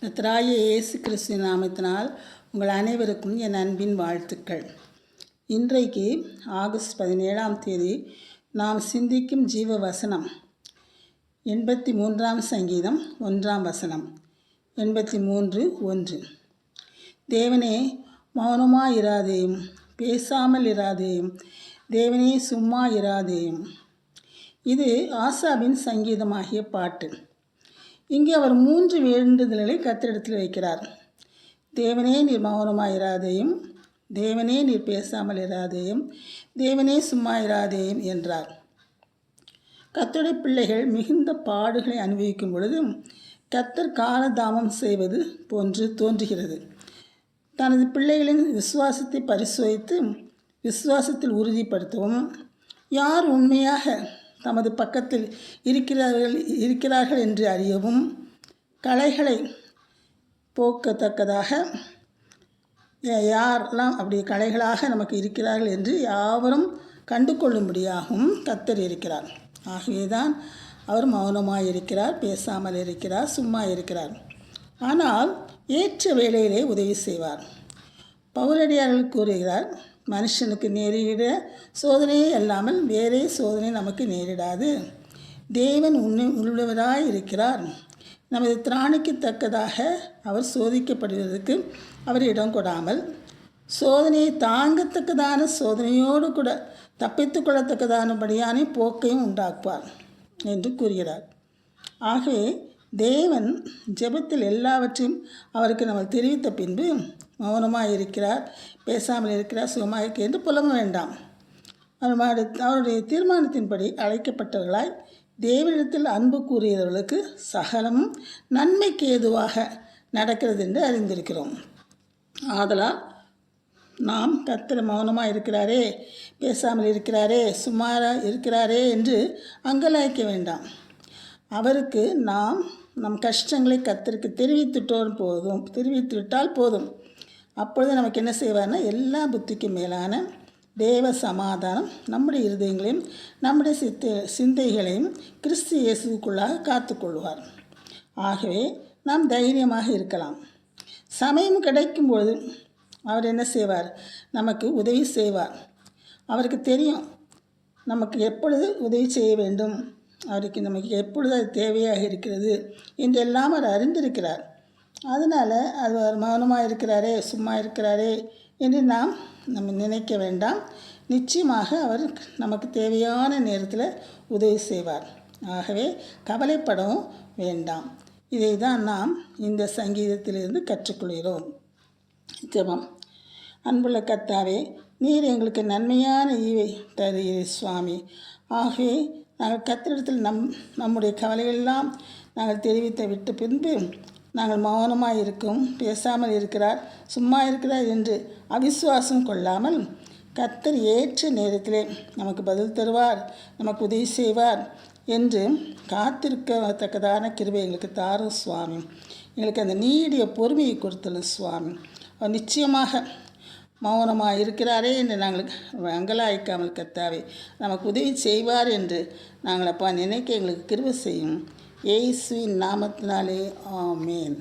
கர்த்தராகிய இயேசு கிறிஸ்துவின் நாமத்தினால் உங்கள் அனைவருக்கும் என் அன்பின் வாழ்த்துக்கள். இன்றைக்கு ஆகஸ்ட் 17ஆம் தேதி நாம் சிந்திக்கும் ஜீவ வசனம் 83ஆம் சங்கீதம் 1ஆம் வசனம். 83:1. தேவனே மௌனமாயிராதேயும், பேசாமல் இராதேயும், தேவனே சும்மா இராதேயும். இது ஆசாபின் சங்கீதமாகிய பாட்டு. இங்கே அவர் 3 வேண்டுதல்களை கர்த்தரிடத்தில் வைக்கிறார். தேவனே நீர் மௌனமாயிராதேயும், தேவனே நீர் பேசாமல் இராதேயும், தேவனே சும்மா இராதேயும் என்றார். கர்த்தருடைய பிள்ளைகள் மிகுந்த பாடுகளை அனுபவிக்கும் பொழுது கர்த்தர் காலதாமம் செய்வது போன்று தோன்றுகிறது. தனது பிள்ளைகளின் விசுவாசத்தை பரிசோதித்து விசுவாசத்தில் உறுதிப்படுத்தவும், யார் உண்மையாக தமது பக்கத்தில் இருக்கிறார்கள் என்று அறியவும், களைகளை போக்கத்தக்கதாக யாரெல்லாம் அப்படி களைகளாக நமக்கு இருக்கிறார்கள் என்று யாவரும் கண்டு கொள்ளும்படியாகவும் கர்த்தர் இருக்கிறார். ஆகவேதான் அவர் மௌனமாக இருக்கிறார், பேசாமல் இருக்கிறார், சும்மா இருக்கிறார். ஆனால் ஏற்ற வேளையிலே உதவி செய்வார். பவுலடியார்கள் கூறுகிறார், மனுஷனுக்கு நேரிட சோதனையே அல்லாமல் வேறே சோதனை நமக்கு நேரிடாது. தேவன் உள்ளவராய் இருக்கிறார். நமது திராணிக்கு தக்கதாக அவர் சோதிக்கப்படுவதற்கு அவர் இடம் கொடாமல், சோதனையை தாங்கத்தக்கதான சோதனையோடு கூட தப்பித்து கொள்ளத்தக்கதானபடியான போக்கையும் உண்டாக்குவார் என்று கூறுகிறார். ஆகவே தேவன் ஜெபத்தில் எல்லாவற்றையும் அவருக்கு நம்ம தெரிவித்த பின்பு மௌனமாக இருக்கிறார், பேசாமல் இருக்கிறார், சுகமாக இருக்கிறார் என்று புலம்ப வேண்டாம். அவருடைய தீர்மானத்தின்படி அழைக்கப்பட்டவர்களாய் தேவனிடத்தில் அன்பு கூறுகிறவர்களுக்கு சகலமும் நன்மைக்கு ஏதுவாக நடக்கிறது என்று அறிந்திருக்கிறோம். ஆதலால் நாம் கர்த்தர் மௌனமாக இருக்கிறாரே, பேசாமல் இருக்கிறாரே, சுமாராக இருக்கிறாரே என்று அங்கலாய்க்க வேண்டாம். அவருக்கு நாம் நம் கஷ்டங்களை கர்த்தருக்கு தெரிவித்துவிட்டால் போதும். அப்பொழுது நமக்கு என்ன செய்வார்னா, எல்லா புத்திக்கும் மேலான தேவ சமாதானம் நம்முடைய இருதயங்களையும் நம்முடைய சிந்தைகளையும் கிறிஸ்து இயேசுக்குள்ளாக காத்துக்கொள்வார். ஆகவே நாம் தைரியமாக இருக்கலாம். சமயம் கிடைக்கும்பொழுது அவர் என்ன செய்வார்? நமக்கு உதவி செய்வார். அவருக்கு தெரியும் நமக்கு எப்பொழுது உதவி செய்ய வேண்டும், அவருக்கு நமக்கு எப்பொழுது அது தேவையாக இருக்கிறது என்றெல்லாம் அவர் அறிந்திருக்கிறார். அதனால் அவர் மௌனமாக இருக்கிறாரே, சும்மா இருக்கிறாரே என்று நம்ம நினைக்க வேண்டாம். நிச்சயமாக அவர் நமக்கு தேவையான நேரத்தில் உதவி செய்வார். ஆகவே கவலைப்படவும் வேண்டாம். இதை தான் நாம் இந்த சங்கீதத்திலிருந்து கற்றுக்கொள்கிறோம். ஜெபம். அன்புள்ள கர்த்தாவே, நீர் எங்களுக்கு நன்மையான ஈவை தருகிறீர் சுவாமி. ஆகவே நாங்கள் கர்த்தரிடத்தில் நம்முடைய கவலைகளெல்லாம் நாங்கள் தெரிவித்து விட்ட பின்பு நாங்கள் மௌனமாக இருக்கவும், பேசாமல் இருக்கிறார், சும்மா இருக்கிறார் என்று அவிசுவாசம் கொள்ளாமல், கர்த்தர் ஏற்ற நேரத்திலே நமக்கு பதில் தருவார், நமக்கு உதவி செய்வார் என்று காத்திருக்கத்தக்கதான கிருபை எங்களுக்கு தாரும் சுவாமி. எங்களுக்கு அந்த நீடிய பொறுமையை கொடுத்தலும் சுவாமி. அவர் நிச்சயமாக மௌனமாக இருக்கிறாரே என்று நாங்கள் அங்கலாய்க்காமல் கர்த்தாவே நமக்கு உதவி செய்வார் என்று நாங்கள் அப்பா நினைக்க எங்களுக்கு கிருபை செய்யும். இயேசுவின் நாமத்தினாலே ஆமென்.